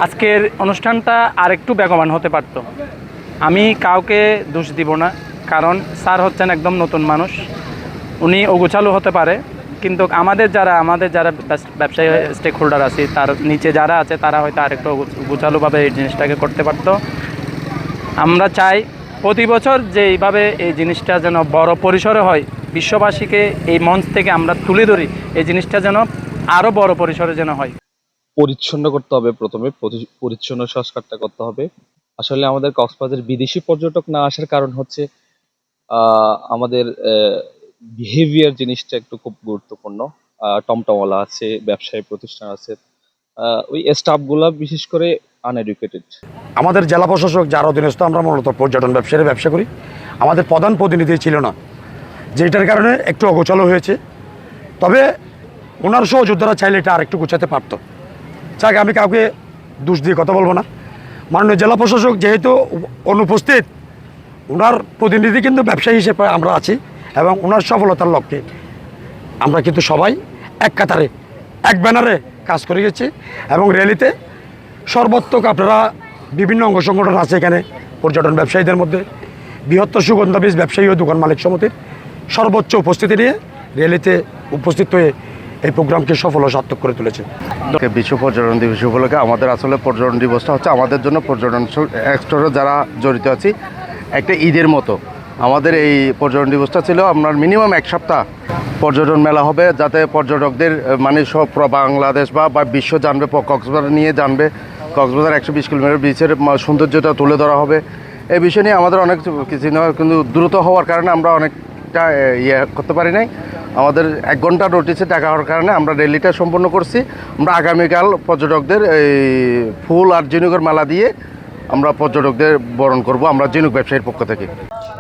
আজকের অনুষ্ঠানটা আরেকটু বেগবান হতে পারতো। আমি কাউকে দোষ দিব না, কারণ স্যার হচ্ছেন একদম নতুন মানুষ, উনি অগোছালো হতে পারে, কিন্তু আমাদের যারা ব্যবসায়ী স্টেক হোল্ডার আছে, তার নিচে যারা আছে তারা হয়তো আরেকটু গোছালোভাবে এই জিনিসটাকে করতে পারতো। আমরা চাই প্রতি বছর যে এইভাবে এই জিনিসটা যেন বড় পরিসরে হয়, বিশ্ববাসীকে এই মঞ্চ থেকে আমরা তুলে ধরি, এই জিনিসটা যেন আরও বড় পরিসরে যেন হয়। পরিচ্ছন্ন করতে হবে, প্রথমে পরিচ্ছন্ন সংস্কারটা করতে হবে। আসলে আমাদের কক্সবাজার বিদেশি পর্যটক না আসার কারণ হচ্ছে আমাদের বিহেভিয়ার জিনিসটা একটু খুব গুরুত্বপূর্ণ। টমটমওয়ালা আছে, ব্যবসায়ী প্রতিষ্ঠান আছে, ওই স্টাফগুলা বিশেষ করে আনএডুকেটেড। আমাদের জেলা প্রশাসক যার অধীনস্থ আমরা মূলত পর্যটন ব্যবসায়ীরা ব্যবসা করি, আমাদের প্রধান প্রতিনিধি ছিল না, যেটার কারণে একটু অগোছালো হয়েছে। তবে ওনার সহযোদ্ধারা চাইলে এটা আরেকটু গোছাতে পারত। যাক, আমি কাউকে দোষ দিয়ে কথা বলবো না। মাননীয় জেলা প্রশাসক যেহেতু অনুপস্থিত, ওনার প্রতিনিধি কিন্তু ব্যবসায়ী হিসেবে আমরা আছি, এবং ওনার সফলতার লক্ষ্যে আমরা কিন্তু সবাই এক কাতারে এক ব্যানারে কাজ করে গেছি। এবং র্যালিতে সর্বাত্মক আপনারা বিভিন্ন অঙ্গ সংগঠন আছে এখানে, পর্যটন ব্যবসায়ীদের মধ্যে বৃহত্তর সুগন্ধা বীজ ব্যবসায়ী ও দোকান মালিক সমিতির সর্বোচ্চ উপস্থিতি নিয়ে র্যালিতে উপস্থিত হয়ে এই প্রোগ্রামকে সফল ও সার্থক করে তুলেছে। বিশ্ব পর্যটন দিবস উপলক্ষে আমাদের আসলে পর্যটন দিবসটা হচ্ছে আমাদের জন্য, পর্যটন সেক্টরে যারা জড়িত আছি, একটা ঈদের মতো। আমাদের এই পর্যটন দিবসটা ছিল আপনার মিনিমাম এক সপ্তাহ পর্যটন মেলা হবে, যাতে পর্যটকদের মানে সব বাংলাদেশ বা বিশ্ব জানবে, কক্সবাজার নিয়ে জানবে, কক্সবাজার 120 কিলোমিটার বিচের সৌন্দর্যটা তুলে ধরা হবে। এই বিষয় নিয়ে আমাদের অনেক কিছু নয়, কিন্তু দ্রুত হওয়ার কারণে আমরা অনেকটা করতে পারি নাই। আমাদের 1 ঘন্টা নোটিসে টাকা হওয়ার কারণে আমরা র্যালিটা সম্পন্ন করছি। আমরা আগামীকাল পর্যটকদের এই ফুল আর ঝিনুকের মালা দিয়ে আমরা পর্যটকদের বরণ করব, আমরা ঝিনুক ব্যবসায়ীর পক্ষ থেকে।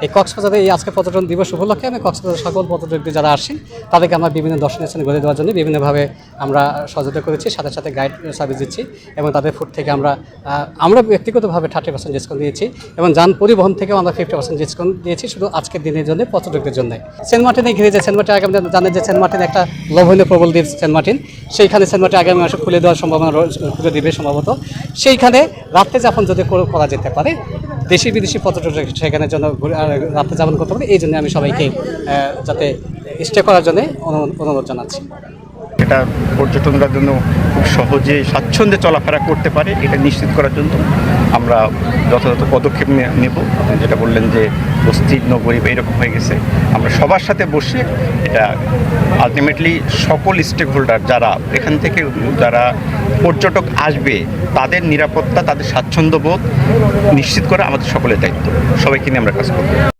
এই কক্সবাজারে এই আজকে পর্যটন দিবস উপলক্ষে আমি কক্সবাজার সকল পর্যটকদের যারা আসেন তাদেরকে আমরা বিভিন্ন দর্শনীয় স্থানে ঘুরে দেওয়ার জন্য বিভিন্নভাবে আমরা সহযোগিতা করেছি, সাথে সাথে গাইড সার্ভিস দিচ্ছি, এবং তাদের ফুড থেকে আমরা ব্যক্তিগতভাবে 30% ডিসকাউন্ট দিয়েছি, এবং যান পরিবহন থেকেও আমরা 50% ডিসকাউন্ট দিয়েছি, শুধু আজকের দিনের জন্য পর্যটকদের জন্য। সেন্ট মার্টিনে ঘিরে যে সেন্ট মার্টিন, আগামী জানেন যে সেন্ট মার্টিন একটা লবণীয় প্রবল দ্বীপ সেন্ট মার্টিন, সেইখানে সেন্ট মার্টিন আগামী মাসে খুলে দেওয়ার সম্ভাবনা খুলে দেবে সম্ভবত। সেইখানে রাত্রে যাপন যদি করা যেতে পারে, দেশি বিদেশি পর্যটক সেখানে জন্য রাত্রে যাপন করতে পারে, এই জন্য আমি সবাইকে যাতে স্টে করার জন্য অনুরোধ জানাচ্ছি। এটা পর্যটকদের জন্য খুব সহজে স্বাচ্ছন্দ্যে চলাফেরা করতে পারে, এটা নিশ্চিত করার জন্য আমরা যথাযথ পদক্ষেপ নেব। আপনি যেটা বললেন যে বস্তি নগরী এইরকম হয়ে গেছে, আমরা সবার সাথে বসে এটা আলটিমেটলি সকল স্টেক হোল্ডার যারা এখান থেকে যারা পর্যটক আসবে তাদের নিরাপত্তা, তাদের স্বাচ্ছন্দ্যবোধ নিশ্চিত করা আমাদের সকলের দায়িত্ব। সবাইকে নিয়ে আমরা কাজ করব।